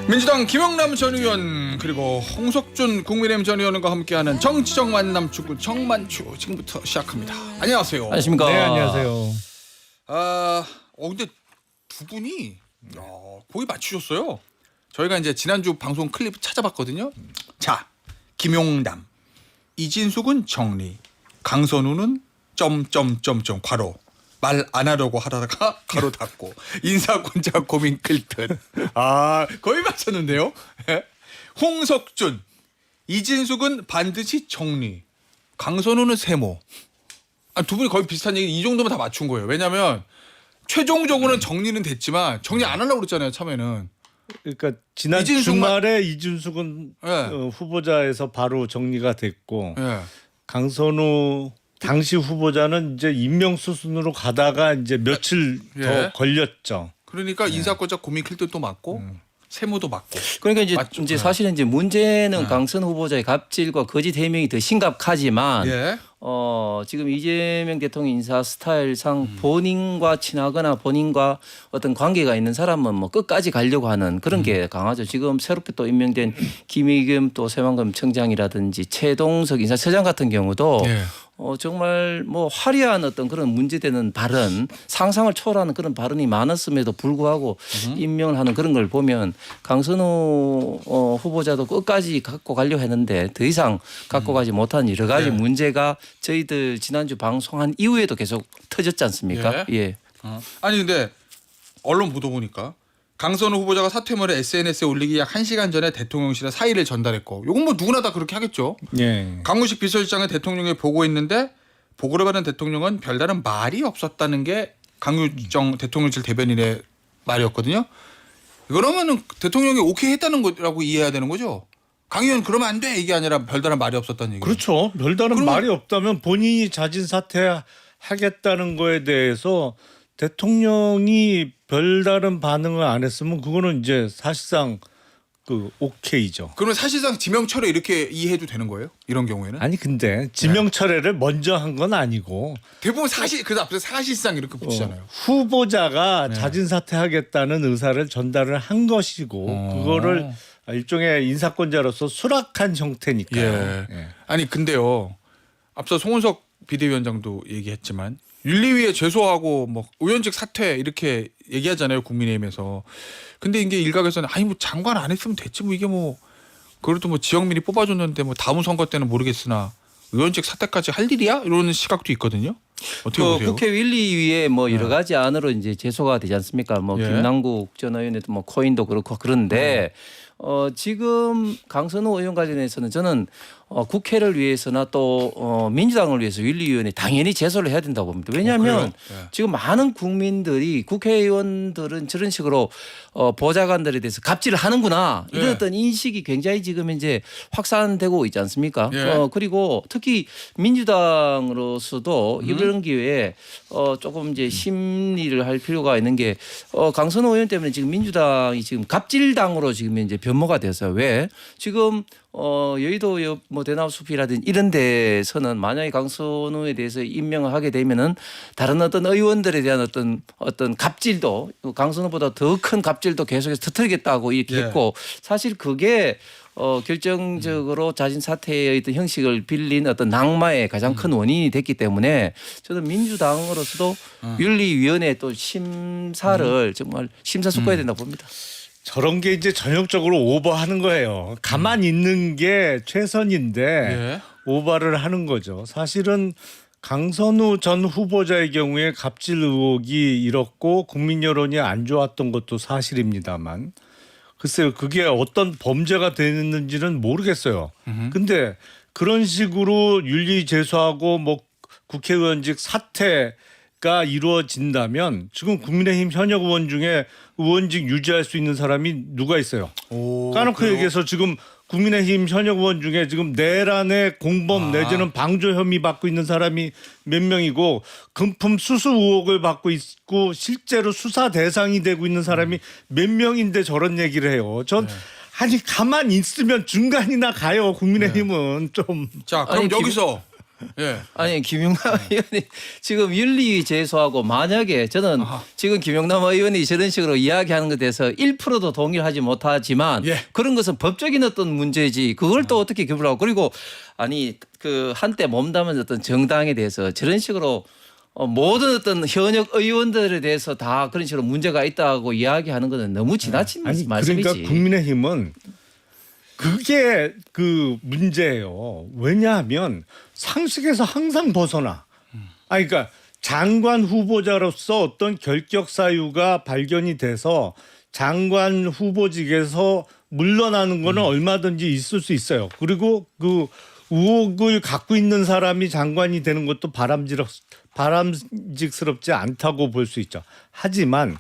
민주당 김영남 전 의원 그리고 홍석준 국민의힘 전 의원과 함께하는 정치적 만남 축구 정만추 지금부터 시작합니다. 안녕하세요. 안녕하십니까? 네, 안녕하세요. 근데 두 분이 거의 맞추셨어요. 저희가 이제 지난주 방송 클립 찾아봤거든요. 자, 김용남, 이진숙은 정리, 강선우는 점점점점 괄호 말 안 하려고 하다가 가로 닫고 인사권자 고민 클듯. 거의 맞췄는데요. 홍석준, 이진숙은 반드시 정리, 강선우는 세모. 두 분이 거의 비슷한 얘기. 이 정도면 다 맞춘 거예요. 왜냐하면 최종적으로는 정리는 됐지만 정리 안 하려고 그랬잖아요. 처음에는. 그러니까 지난 주말에 이준숙은 후보자에서 바로 정리가 됐고 강선우 당시 후보자는 이제 임명 수순으로 가다가 이제 며칠 더 걸렸죠. 그러니까 인사권자 고민 클듯도 맞고 세모도 맞고. 그러니까 이제, 맞죠? 사실은 이제 문제는 강선 후보자의 갑질과 거짓 해명이 더 심각하지만 지금 이재명 대통령 인사 스타일상 본인과 친하거나 본인과 어떤 관계가 있는 사람은 뭐 끝까지 가려고 하는 그런 게 강하죠. 지금 새롭게 또 임명된 김의겸 또 새만금 청장이라든지 최동석 인사처장 같은 경우도 정말 뭐 화려한 어떤 그런 문제되는 발언, 상상을 초월하는 그런 발언이 많았음에도 불구하고 임명을 하는 그런 걸 보면 강선우 후보자도 끝까지 갖고 가려고 했는데 더 이상 갖고 가지 못한 여러 가지 문제가 저희들 지난주 방송한 이후에도 계속 터졌지 않습니까? 아니 근데 언론 보도 보니까 강선우 후보자가 사퇴문을 SNS에 올리기 약 1시간 전에 대통령실에 사의를 전달했고 이건 뭐 누구나 다 그렇게 하겠죠. 강훈식 비서실장은 대통령에 보고했는데 보고를 받은 대통령은 별다른 말이 없었다는 게 강유정 대통령실 대변인의 말이었거든요. 그러면은 대통령이 오케이 했다는 거라고 이해해야 되는 거죠. 강 의원 그러면 안 돼 이게 아니라 별다른 말이 없었다는 얘기죠. 그렇죠. 별다른 말이 없다면 본인이 자진 사퇴하겠다는 거에 대해서 대통령이 별다른 반응을 안 했으면 그거는 이제 사실상 그 오케이죠. 그러면 사실상 지명철회 이렇게 이해해도 되는 거예요? 이런 경우에는? 아니 근데 지명철회를 먼저 한 건 아니고 대부분 그래서 앞에서 사실상 이렇게 붙이잖아요. 후보자가 자진 사퇴하겠다는 의사를 전달을 한 것이고 그거를 일종의 인사권자로서 수락한 형태니까요. 아니 근데요. 앞서 송은석 비대위원장도 얘기했지만 윤리위에 제소하고 뭐 의원직 사퇴 이렇게 얘기하잖아요. 국민의힘에서. 근데 이게 일각에서는 아니 뭐 장관 안 했으면 됐지 뭐 이게 뭐 그래도 뭐 지역민이 뽑아줬는데 뭐 다음 선거 때는 모르겠으나 의원직 사퇴까지 할 일이야? 이런 시각도 있거든요. 어떻게 보세요? 국회 윤리위에 뭐 여러 가지 안으로 이제 제소가 되지 않습니까? 뭐 김남국 전 의원에도 뭐 코인도 그렇고 그런데 지금 강선우 의원 관련해서는 저는 국회를 위해서나 또 민주당을 위해서 윤리위원회 당연히 제소를 해야 된다고 봅니다. 왜냐하면 지금 많은 국민들이 국회의원들은 저런 식으로 보좌관들에 대해서 갑질을 하는구나 이런 어떤 인식이 굉장히 지금 이제 확산되고 있지 않습니까? 그리고 특히 민주당으로서도 이번 기회에 조금 이제 심리를 할 필요가 있는 게 강선우 의원 때문에 지금 민주당이 지금 갑질당으로 지금 이제 변모가 됐어요. 왜? 지금 여의도 뭐 대나무 숲이라든지 이런 데서는 만약에 강선우에 대해서 임명을 하게 되면은 다른 어떤 의원들에 대한 어떤 갑질도 강선우보다 더 큰 갑질도 계속해서 터뜨리겠다고 이렇게 했고 사실 그게 결정적으로 자진 사퇴의 어떤 형식을 빌린 어떤 낙마의 가장 큰 원인이 됐기 때문에 저는 민주당으로서도 윤리위원회 또 심사를 정말 심사숙고해야 된다고 봅니다. 저런 게 이제 전형적으로 오버하는 거예요. 가만히 있는 게 최선인데 오버를 하는 거죠. 사실은 강선우 전 후보자의 경우에 갑질 의혹이 일었고 국민 여론이 안 좋았던 것도 사실입니다만 글쎄요. 그게 어떤 범죄가 됐는지는 모르겠어요. 근데 그런 식으로 윤리 제소하고 뭐 국회의원직 사퇴가 이루어진다면 지금 국민의힘 현역 의원 중에 의원직 유지할 수 있는 사람이 누가 있어요? 까놓고 얘기해서 지금 국민의힘 현역 의원 중에 지금 내란의 공범 내지는 방조 혐의 받고 있는 사람이 몇 명이고 금품 수수 의혹을 받고 있고 실제로 수사 대상이 되고 있는 사람이 몇 명인데 저런 얘기를 해요. 전 아니 가만히 있으면 중간이나 가요. 국민의힘은 좀. 자 그럼 여기서 예. 아니 김용남 의원이 지금 윤리위 제소하고 만약에 저는 지금 김용남 의원이 저런 식으로 이야기하는 것에 대해서 1%도 동의하지 못하지만 예. 그런 것은 법적인 어떤 문제지 그걸 또 어떻게 규율하고 그리고 아니 그 한때 몸담은 어떤 정당에 대해서 저런 식으로 모든 어떤 현역 의원들에 대해서 다 그런 식으로 문제가 있다고 이야기하는 것은 너무 지나친 아니 말씀이지. 그러니까 국민의힘은 그게 그 문제예요. 왜냐하면 상식에서 항상 벗어나. 아니 그러니까 장관 후보자로서 어떤 결격 사유가 발견이 돼서 장관 후보직에서 물러나는 거는 얼마든지 있을 수 있어요. 그리고 그 의혹을 갖고 있는 사람이 장관이 되는 것도 바람직스럽지 않다고 볼 수 있죠. 하지만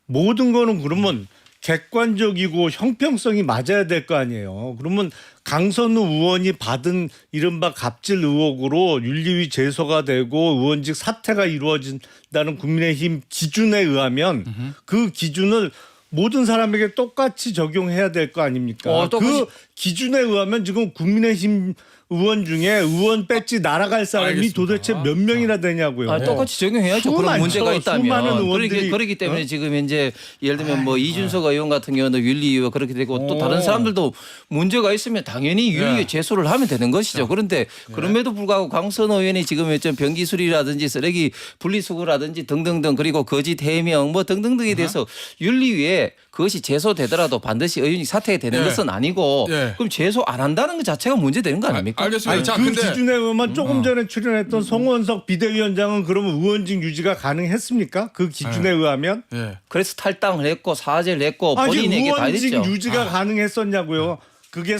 모든 거는 그러면 객관적이고 형평성이 맞아야 될 거 아니에요. 그러면 강선우 의원이 받은 이른바 갑질 의혹으로 윤리위 제소가 되고 의원직 사퇴가 이루어진다는 국민의힘 기준에 의하면 그 기준을 모든 사람에게 똑같이 적용해야 될 거 아닙니까? 그 기준에 의하면 지금 국민의힘 의원 중에 의원 배지 날아갈 사람이 알겠습니다. 도대체 몇 명이나 되냐고요. 똑같이 적용해야죠. 그런 수많죠. 문제가 있다면. 수많은 의원들이. 그렇기 때문에 지금 현재 예를 들면 뭐 이준석 의원 같은 경우는 윤리위가 그렇게 되고 또 다른 사람들도 문제가 있으면 당연히 윤리위에 제소를 하면 되는 것이죠. 그런데 그럼에도 불구하고 강선호 의원이 지금 좀 병기술이라든지 쓰레기 분리수거라든지 등등등 그리고 거짓 해명 뭐 등등등에 대해서 윤리위에 그것이 제소되더라도 반드시 의원이 사퇴가 되는 것은 아니고 그럼 제소 안 한다는 것 자체가 문제되는 거 아닙니까? 알겠습니다. 아니, 자, 그 근데 기준에 의하면 조금 전에 출연했던 송원석 비대위원장은 그러면 의원직 유지가 가능했습니까? 그 기준에 의하면? 예. 그래서 탈당을 했고 사죄를 했고 아니 본인에게 다 의원직 됐죠. 유지가 가능했었냐고요. 그게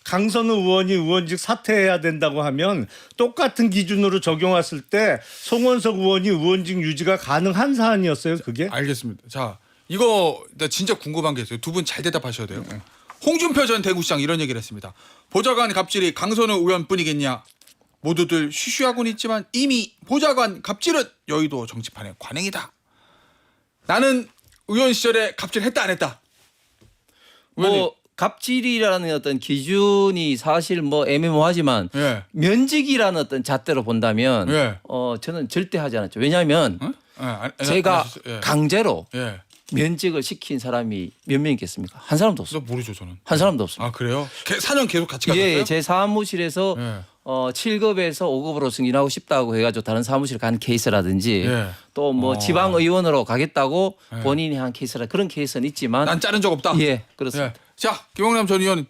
강선우 의원이 의원직 사퇴해야 된다고 하면 똑같은 기준으로 적용했을 때 송원석 의원이 의원직 유지가 가능한 사안이었어요. 그게? 알겠습니다. 자, 이거 나 진짜 궁금한 게 있어요. 두 분 잘 대답하셔야 돼요. 홍준표 전 대구시장 이런 얘기를 했습니다. 보좌관 갑질이 강선우 의원뿐이겠냐. 모두들 쉬쉬하고는 있지만 이미 보좌관 갑질은 여의도 정치판의 관행이다. 나는 의원 시절에 갑질했다 안 했다. 의원님. 뭐 갑질이라는 어떤 기준이 사실 뭐 애매모호하지만 예. 면직이라는 어떤 잣대로 본다면 예. 저는 절대 하지 않았죠. 왜냐하면 제가 예. 강제로 예. 면직을 시킨 사람이 몇 명 있겠습니까? 한 사람도 없어요. 저 모르죠 저는. 한 사람도 없습니다. 아 그래요? 4년 계속 같이 갔어요? 예, 제 사무실에서 예. 7급에서 5급으로 승진하고 싶다고 해가지고 다른 사무실 간 케이스라든지 예. 또 뭐 지방 의원으로 가겠다고 본인이 한 케이스라 그런 케이스는 있지만 난 자른 적 없다. 예, 그렇습니다. 예. 자, 김영남 전 의원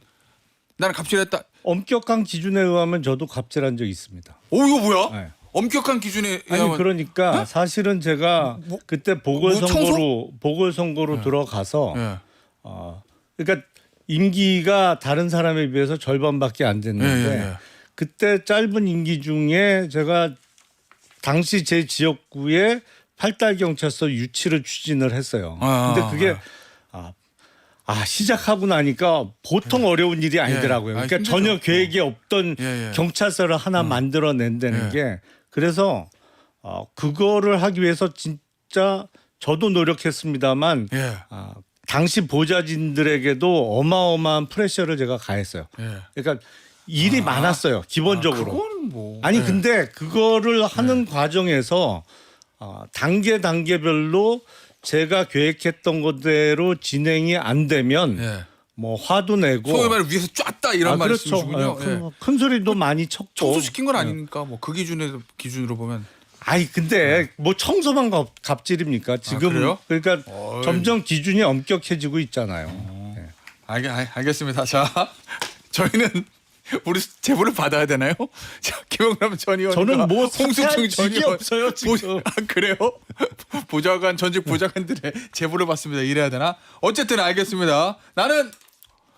나는 갑질했다. 엄격한 기준에 의하면 저도 갑질한 적 있습니다. 오 이거 뭐야? 네. 엄격한 기준에 아니 의하면 그러니까 사실은 제가 그때 보궐선거로 네. 들어가서 예. 그러니까 임기가 다른 사람에 비해서 절반밖에 안 됐는데 예. 그때 짧은 임기 중에 제가 당시 제 지역구에 팔달경찰서 유치를 추진을 했어요. 근데 그게 시작하고 나니까 보통 어려운 일이 아니더라고요. 그러니까 힘들죠. 전혀 계획이 없던 예. 경찰서를 하나 만들어낸다는 게 그래서 그거를 하기 위해서 진짜 저도 노력했습니다만 예. 당시 보좌진들에게도 어마어마한 프레셔를 제가 가했어요. 예. 그러니까 일이 많았어요. 기본적으로. 그건 뭐. 아니 예. 근데 그거를 하는 과정에서 단계별로 제가 계획했던 것대로 진행이 안 되면 예. 뭐 화도 내고 소위 말해 위에서 쫙다 이런 그렇죠. 말씀이시군요. 예. 큰 소리도 많이 쳤고 청소시킨 건 아니니까 뭐 그 기준으로 보면 아니 근데 뭐 청소만 갑질입니까? 지금 그래요? 그러니까 어이. 점점 기준이 엄격해지고 있잖아요. 네. 알겠습니다. 자, 저희는 우리 제보를 받아야 되나요? 자, 김영남 전 의원 저는 뭐 홍수충 사퇴할 전 직이 의원 없어요 지금. 그래요? 보좌관 전직 보좌관들의 제보를 받습니다. 이래야 되나? 어쨌든 알겠습니다. 나는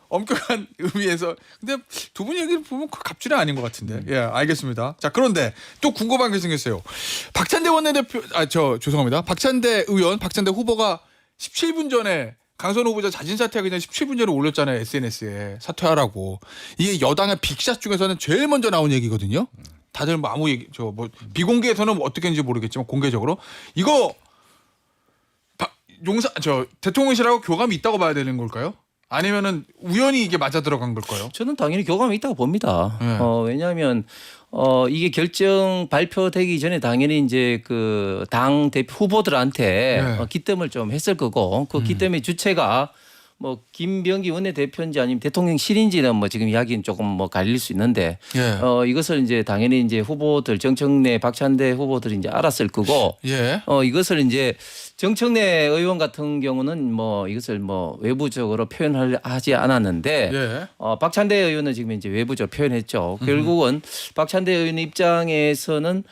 엄격한 의미에서 근데 두 분 얘기를 보면 그 갑질은 아닌 것 같은데. 예, 알겠습니다. 자, 그런데 또 궁금한 게 생겼어요. 박찬대 원내대표 죄송합니다. 박찬대 의원, 박찬대 후보가 17분 전에 강선우 후보자 자진 사퇴하기 전에 17분 전에 올렸잖아요. SNS에 사퇴하라고. 이게 여당의 빅샷 중에서는 제일 먼저 나온 얘기거든요. 다들 뭐 아무 얘기 비공개에서는 어떻게 했는지 모르겠지만 공개적으로 이거 대통령실하고 교감이 있다고 봐야 되는 걸까요? 아니면은 우연히 이게 맞아 들어간 걸까요? 저는 당연히 교감이 있다고 봅니다. 네. 왜냐하면 이게 결정 발표되기 전에 당연히 이제 그 당 대표 후보들한테 네. 기뜸을 좀 했을 거고 그 기뜸의 주체가 뭐 김병기 원내대표인지 아니면 대통령실인지는 뭐 지금 이야기는 조금 뭐 갈릴 수 있는데 예. 이것을 이제 당연히 이제 후보들 정청래 박찬대 후보들이 이제 알았을 거고 예. 이것을 이제 정청래 의원 같은 경우는 뭐 이것을 뭐 외부적으로 표현하지 않았는데 예. 박찬대 의원은 지금 이제 외부적으로 표현했죠. 결국은 박찬대 의원 입장에서는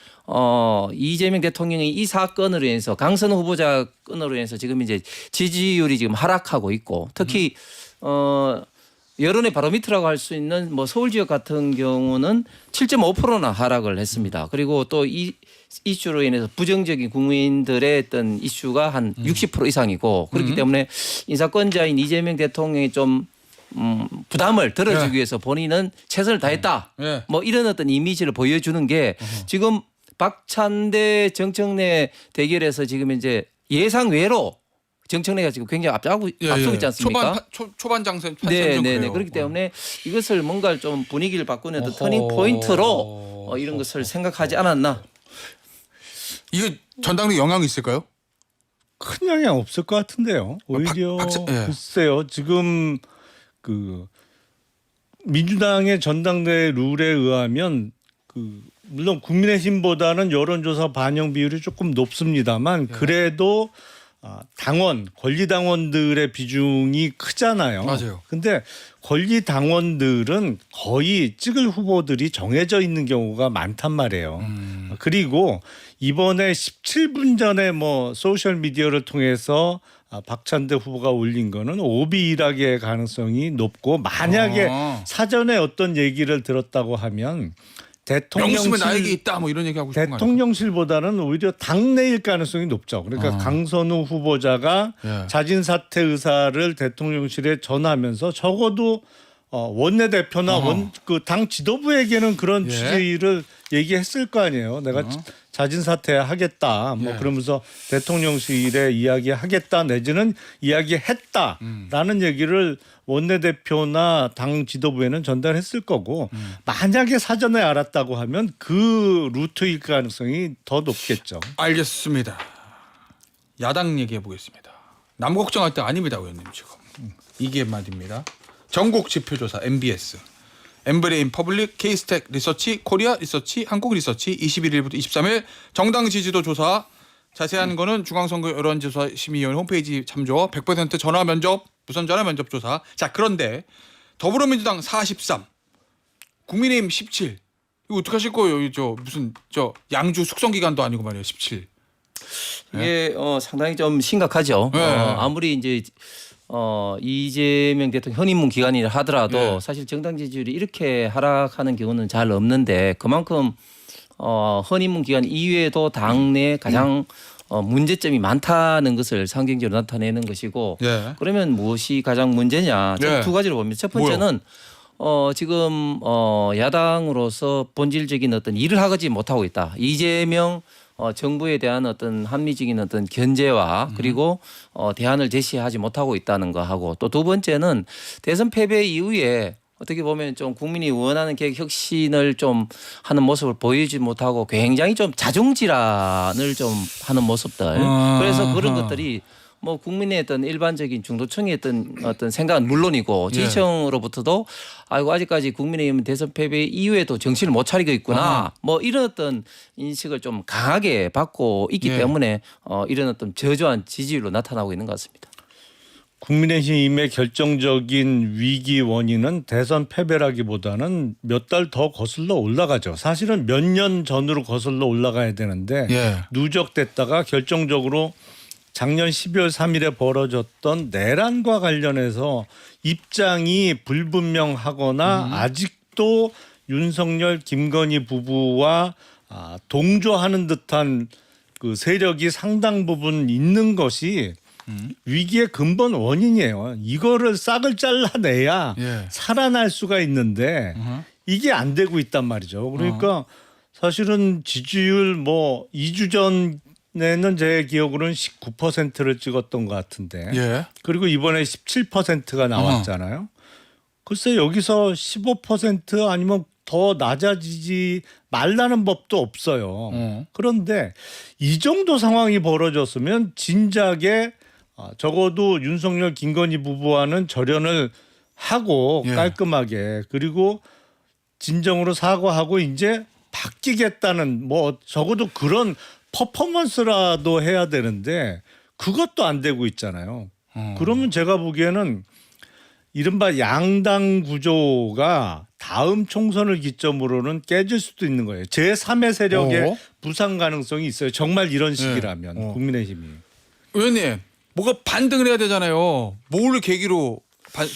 이재명 대통령이 이 사건으로 인해서 강선 후보자 건으로 인해서 지금 이제 지지율이 지금 하락하고 있고 특히 여론의 바로미터라고 할 수 있는 뭐 서울 지역 같은 경우는 7.5%나 하락을 했습니다. 그리고 또 이 이슈로 인해서 부정적인 국민들의 어떤 이슈가 한 60% 이상이고 그렇기 때문에 인사권자인 이재명 대통령이 좀 부담을 덜어주기 위해서 본인은 최선을 다했다. 예. 뭐 이런 어떤 이미지를 보여주는 게 지금 박찬대 정청래 대결에서 지금 이제 예상 외로 정청래가 지금 굉장히 앞서고 있지 않습니까? 초반 장세 네. 그렇기 때문에 이것을 뭔가 좀 분위기를 바꾸는 어떤 터닝 포인트로 이런 것을 생각하지 않았나? 이거 전당대 영향이 있을까요? 큰 영향 없을 것 같은데요. 오히려 예. 글쎄요. 지금 그 민주당의 전당대 룰에 의하면 물론 국민의힘보다는 여론조사 반영 비율이 조금 높습니다만 그래도 당원, 권리당원들의 비중이 크잖아요. 맞아요. 근데 권리당원들은 거의 찍을 후보들이 정해져 있는 경우가 많단 말이에요. 그리고 이번에 17분 전에 뭐 소셜 미디어를 통해서 박찬대 후보가 올린 거는 오비일학의 가능성이 높고 만약에 사전에 어떤 얘기를 들었다고 하면 명심은 나에게 있다 뭐 이런 얘기 하고 싶은 거 아니에요? 대통령실보다는 오히려 당내일 가능성이 높죠. 그러니까 강선우 후보자가 예. 자진 사퇴 의사를 대통령실에 전하면서 적어도 원내대표나 그 당 지도부에게는 그런 예. 취지를 얘기했을 거 아니에요. 내가 자진 사퇴하겠다. 뭐 예. 그러면서 대통령실에 이야기하겠다 내지는 이야기했다라는 얘기를 원내대표나 당 지도부에는 전달했을 거고 만약에 사전에 알았다고 하면 그 루트일 가능성이 더 높겠죠. 알겠습니다. 야당 얘기해 보겠습니다. 남 걱정할 때 아닙니다, 의원님 지금. 이게 말입니다. 전국 지표조사 MBS, 엠브레인 퍼블릭, 케이스텍 리서치, 코리아 리서치, 한국 리서치 21일부터 23일 정당 지지도 조사. 자세한 거는 중앙선거 여론조사 심의위원회 홈페이지 참조. 100% 전화 면접, 무선 전화 면접 조사. 자, 그런데 더불어민주당 43, 국민의힘 17. 이거 어떻게 하실 거예요? 무슨 양주 숙성 기간도 아니고 말이에요. 17. 이게 상당히 좀 심각하죠. 네. 아무리 이제 이재명 대통령 현임문 기간이라 하더라도 네. 사실 정당 지지율이 이렇게 하락하는 경우는 잘 없는데 그만큼 헌임문 기간 이외에도 당내 가장 문제점이 많다는 것을 상징적으로 나타내는 것이고 예. 그러면 무엇이 가장 문제냐? 저는 예. 두 가지로 봅니다. 첫 번째는 지금 야당으로서 본질적인 어떤 일을 하지 못하고 있다. 이재명 정부에 대한 어떤 합리적인 어떤 견제와 그리고 대안을 제시하지 못하고 있다는 거 하고 또 두 번째는 대선 패배 이후에 어떻게 보면 좀 국민이 원하는 계획 혁신을 좀 하는 모습을 보이지 못하고 굉장히 좀 자중질환을 좀 하는 모습들. 그래서 그런 것들이 뭐 국민의 어떤 일반적인 중도층의 어떤 생각은 물론이고 지지층으로부터도 아이고 아직까지 국민의힘은 대선 패배 이후에도 정신을 못 차리고 있구나. 뭐 이런 어떤 인식을 좀 강하게 받고 있기 때문에 이런 어떤 저조한 지지율로 나타나고 있는 것 같습니다. 국민의힘의 결정적인 위기 원인은 대선 패배라기보다는 몇 달 더 거슬러 올라가죠. 사실은 몇 년 전으로 거슬러 올라가야 되는데 누적됐다가 결정적으로 작년 12월 3일에 벌어졌던 내란과 관련해서 입장이 불분명하거나 아직도 윤석열 김건희 부부와 동조하는 듯한 그 세력이 상당 부분 있는 것이 위기의 근본 원인이에요. 이거를 싹을 잘라내야 살아날 수가 있는데 이게 안 되고 있단 말이죠. 그러니까 사실은 지지율 뭐 2주 전 전에는 제 기억으로는 19%를 찍었던 것 같은데 예. 그리고 이번에 17%가 나왔잖아요. 글쎄 여기서 15% 아니면 더 낮아지지 말라는 법도 없어요. 그런데 이 정도 상황이 벌어졌으면 진작에 적어도 윤석열 김건희 부부와는 절연을 하고 예. 깔끔하게 그리고 진정으로 사과하고 이제 바뀌겠다는 뭐 적어도 그런 퍼포먼스라도 해야 되는데 그것도 안 되고 있잖아요. 그러면 제가 보기에는 이른바 양당 구조가 다음 총선을 기점으로는 깨질 수도 있는 거예요. 제3의 세력의 부상 가능성이 있어요. 정말 이런 식이라면 국민의힘이. 의원님 뭐가 반등을 해야 되잖아요. 뭘 계기로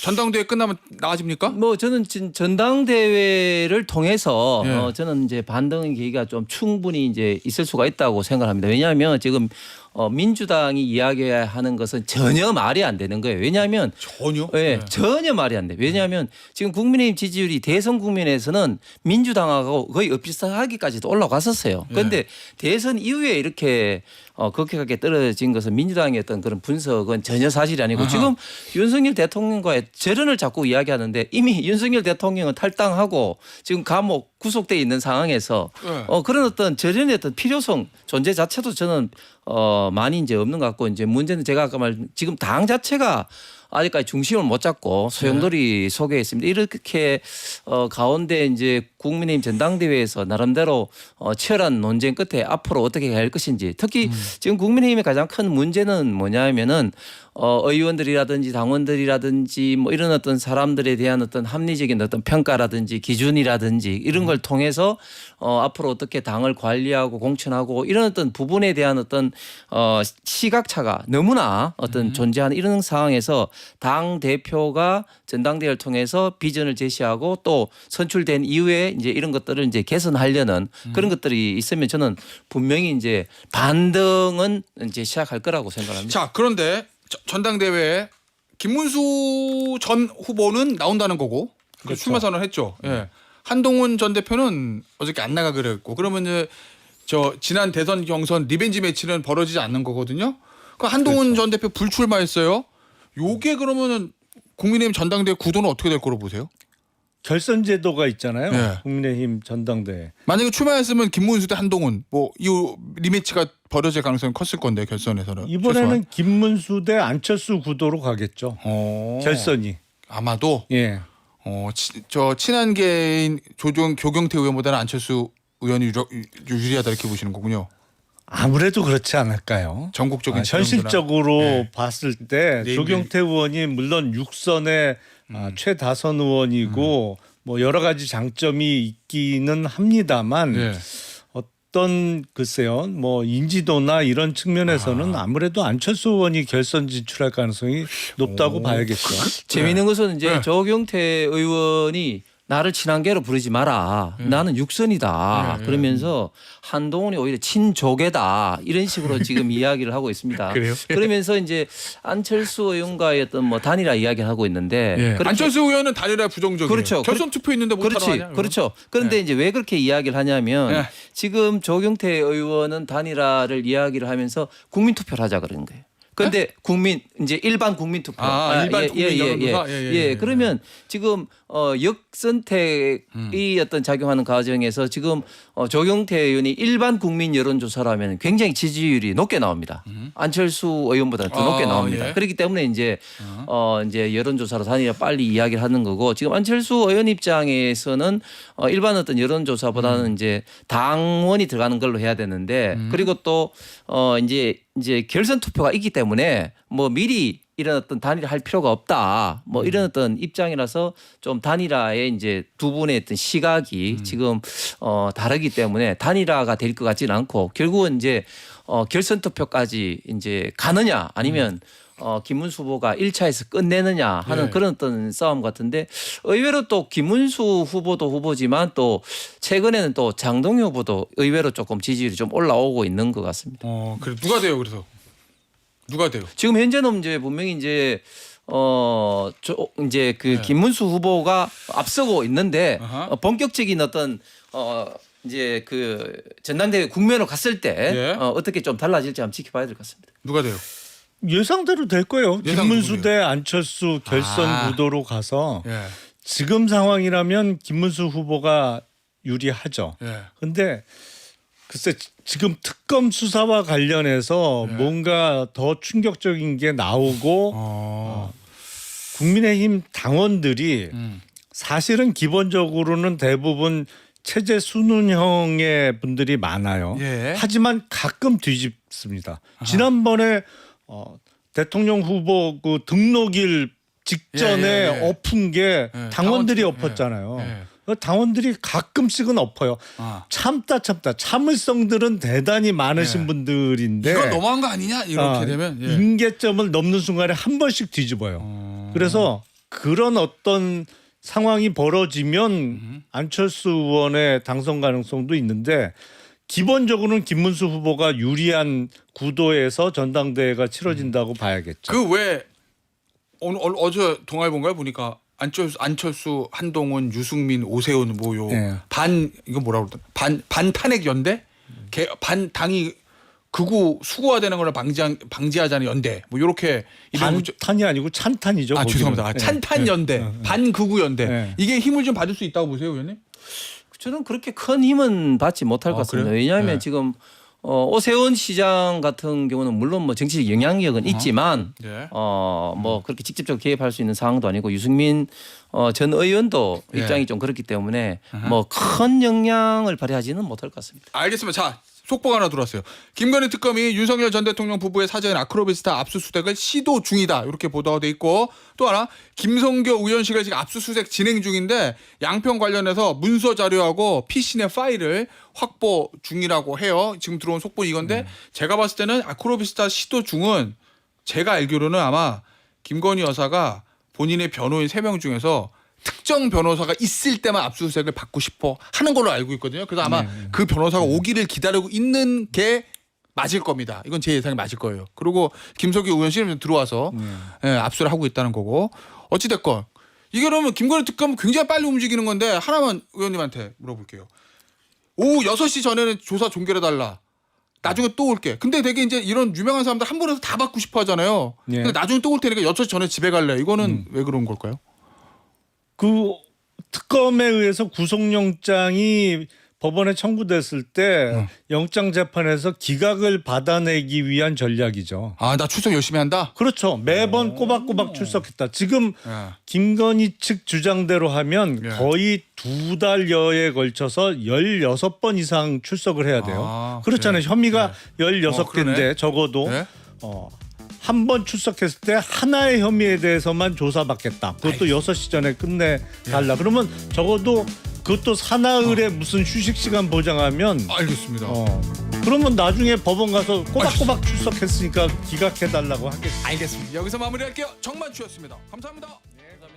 전당대회 끝나면 나아집니까? 뭐 저는 전당대회를 통해서 예. 저는 이제 반등의 계기가 좀 충분히 이제 있을 수가 있다고 생각합니다. 왜냐하면 지금 민주당이 이야기하는 것은 전혀 말이 안 되는 거예요. 왜냐하면 전혀. 예, 전혀 말이 안 돼. 왜냐하면 지금 국민의힘 지지율이 대선 국면에서는 민주당하고 거의 엇비슷하기까지도 올라갔었어요. 그런데 대선 이후에 이렇게 급격하게 떨어진 것은 민주당의 어떤 그런 분석은 전혀 사실이 아니고 지금 윤석열 대통령과의 절연을 자꾸 이야기하는데 이미 윤석열 대통령은 탈당하고 지금 감옥 구속돼 있는 상황에서 그런 어떤 절연의 어떤 필요성 존재 자체도 저는 많이 이제 없는 것 같고 이제 문제는 제가 아까 말 지금 당 자체가 아직까지 중심을 못 잡고 소용돌이 속에 있습니다. 이렇게 가운데 이제 국민의힘 전당대회에서 나름대로 치열한 논쟁 끝에 앞으로 어떻게 갈 것인지 특히 지금 국민의힘의 가장 큰 문제는 뭐냐면은 의원들이라든지 당원들이라든지 뭐 이런 어떤 사람들에 대한 어떤 합리적인 어떤 평가라든지 기준이라든지 이런 걸 통해서 앞으로 어떻게 당을 관리하고 공천하고 이런 어떤 부분에 대한 어떤 시각차가 너무나 어떤 존재하는 이런 상황에서 당 대표가 전당대회를 통해서 비전을 제시하고 또 선출된 이후에 이제 이런 것들을 이제 개선하려는 그런 것들이 있으면 저는 분명히 이제 반등은 이제 시작할 거라고 생각합니다. 자, 그런데 전당대회에 김문수 전 후보는 나온다는 거고 그렇죠. 출마 선언했죠. 예. 한동훈 전 대표는 어저께 안 나가 그랬고 그러면 이제 지난 대선 경선 리벤지 매치는 벌어지지 않는 거거든요. 그 한동훈 전 대표 불출마했어요. 요게 그러면은 국민의힘 전당대회 구도는 어떻게 될 거로 보세요? 결선 제도가 있잖아요. 네. 국민의힘 전당대회. 만약에 출마했으면 김문수 대 한동훈 뭐 이 리매치가 벌어질 가능성이 컸을 건데 결선에서는 이번에는 최소한. 김문수 대 안철수 구도로 가겠죠. 결선이. 아마도 예. 저 친한 개인 조경태 의원보다는 안철수 의원이 유리하다 이렇게 보시는 거군요. 아무래도 그렇지 않을까요? 전국적인 현실적으로 네. 봤을 때 네, 조경태 의원이 물론 6선의 최다선 의원이고 뭐 여러 가지 장점이 있기는 합니다만 네. 어떤 글쎄요 뭐 인지도나 이런 측면에서는 아무래도 안철수 의원이 결선 진출할 가능성이 높다고 봐야겠죠. 재미있는 것은 이제 네. 조경태 의원이 나를 친한계로 부르지 마라. 나는 육선이다. 그러면서 한동훈이 오히려 친조계다. 이런 식으로 지금 이야기를 하고 있습니다. 그래요? 그러면서 이제 안철수 의원과의 어떤 뭐 단일화 이야기를 하고 있는데 그렇게 안철수 의원은 단일화 부정적이에요. 그렇죠. 결선 투표 있는데 못 그렇지. 하냐? 그렇죠. 그런데 이제 왜 그렇게 이야기를 하냐면 네. 지금 조경태 의원은 단일화를 이야기를 하면서 국민 투표를 하자 그러는 거예요. 그런데 국민 이제 일반 국민 투표. 일반 국민 여론조사? 예. 그러면 지금 역선택이 어떤 작용하는 과정에서 지금 조경태 의원이 일반 국민 여론조사라면 굉장히 지지율이 높게 나옵니다. 안철수 의원보다 더 높게 나옵니다. 예. 그렇기 때문에 이제 이제 여론조사로 단일화 빨리 이야기를 하는 거고 지금 안철수 의원 입장에서는 일반 어떤 여론조사보다는 이제 당원이 들어가는 걸로 해야 되는데 그리고 또 이제 결선 투표가 있기 때문에 뭐 미리 이런 어떤 단일화 할 필요가 없다. 뭐 이런 어떤 입장이라서 좀 단일화에 이제 두 분의 어떤 시각이 지금 다르기 때문에 단일화가 될 것 같지는 않고 결국은 이제 결선 투표까지 이제 가느냐 아니면 김문수 후보가 1차에서 끝내느냐 하는 그런 어떤 싸움 같은데 의외로 또 김문수 후보도 후보지만 또 최근에는 또 장동영 후보도 의외로 조금 지지율이 좀 올라오고 있는 것 같습니다. 그래 누가 돼요? 그래서 누가 돼요? 지금 현재는 이제 분명히 이제 이제 그 김문수 후보가 앞서고 있는데 본격적인 어떤 이제 그 전당대회 국면으로 갔을 때 예. 어떻게 좀 달라질지 한번 지켜봐야 될 것 같습니다. 누가 돼요? 예상대로 될 거예요. 예상 김문수 누구예요? 대 안철수 결선 아. 구도로 가서 예. 지금 상황이라면 김문수 후보가 유리하죠. 예. 근데 글쎄 지금 특검 수사와 관련해서 네. 뭔가 더 충격적인 게 나오고 국민의힘 당원들이 사실은 기본적으로는 대부분 체제 순운형의 분들이 많아요. 예. 하지만 가끔 뒤집습니다. 지난번에 대통령 후보 그 등록일 직전에 예, 예, 예. 엎은 게 예, 당원들이 당원- 엎었잖아요. 예. 그 당원들이 가끔씩은 엎어요. 아. 참다 참을성들은 대단히 많으신 예. 분들인데 이건 너무한 거 아니냐 이렇게 되면 예. 임계점을 넘는 순간에 한 번씩 뒤집어요. 그래서 그런 어떤 상황이 벌어지면 안철수 의원의 당선 가능성도 있는데 기본적으로는 김문수 후보가 유리한 구도에서 전당대회가 치러진다고 봐야겠죠. 그 왜 어제 동아일보인가요 보니까 안철수, 한동훈, 유승민, 오세훈 뭐요 네. 반 이거 뭐라고 그러더라 반 탄핵 연대 반 당이 극우 수구화되는 걸 방지하자는 연대 뭐 이렇게 반탄이 아니고 찬탄이죠. 거기는. 죄송합니다. 네. 찬탄 연대, 반극우 연대 네. 이게 힘을 좀 받을 수 있다고 보세요, 의원님? 저는 그렇게 큰 힘은 받지 못할 것 같습니다. 그래요? 왜냐하면 네. 지금 오세훈 시장 같은 경우는 물론 뭐 정치적 영향력은 있지만 예. 뭐 그렇게 직접적으로 개입할 수 있는 상황도 아니고 유승민 전 의원도 예. 입장이 좀 그렇기 때문에 뭐 큰 영향을 발휘하지는 못할 것 같습니다. 알겠습니다. 자, 속보가 하나 들어왔어요. 김건희 특검이 윤석열 전 대통령 부부의 사저인 아크로비스타 압수수색을 시도 중이다. 이렇게 보도가 돼 있고 또 하나 김성교 의원실을 지금 압수수색 진행 중인데 양평 관련해서 문서 자료하고 PC 내 파일을 확보 중이라고 해요. 지금 들어온 속보 이건데 제가 봤을 때는 아크로비스타 시도 중은 제가 알기로는 아마 김건희 여사가 본인의 변호인 3명 중에서 특정 변호사가 있을 때만 압수수색을 받고 싶어 하는 걸로 알고 있거든요. 그래서 아마 그 변호사가 오기를 기다리고 있는 게 맞을 겁니다. 이건 제 예상이 맞을 거예요. 그리고 김석기 의원실은 들어와서 예, 압수를 하고 있다는 거고 어찌됐건 이게 그러면 김건희 특검 굉장히 빨리 움직이는 건데 하나만 의원님한테 물어볼게요. 오후 6시 전에는 조사 종결해달라. 나중에 또 올게. 근데 되게 이제 이런 유명한 사람들 한 번에서 다 받고 싶어 하잖아요. 예. 근데 나중에 또 올 테니까 6시 전에 집에 갈래. 이거는 왜 그런 걸까요? 그 특검에 의해서 구속영장이 법원에 청구됐을 때 영장 재판에서 기각을 받아내기 위한 전략이죠. 아, 나 출석 열심히 한다? 그렇죠. 매번 꼬박꼬박 출석했다. 지금 예. 김건희 측 주장대로 하면 예. 거의 2달여에 걸쳐서 16번 이상 출석을 해야 돼요. 아, 그렇잖아요. 그래요? 혐의가 그러네. 16개인데 적어도 네? 한 번 출석했을 때 하나의 혐의에 대해서만 조사받겠다. 그것도 6시 전에 끝내달라. 그러면 적어도 그것도 사나흘에 무슨 휴식 시간 보장하면 알겠습니다. 그러면 나중에 법원 가서 꼬박꼬박 출석했으니까 기각해달라고 하겠죠. 알겠습니다. 여기서 마무리할게요. 정만추였습니다. 감사합니다. 네, 감사합니다.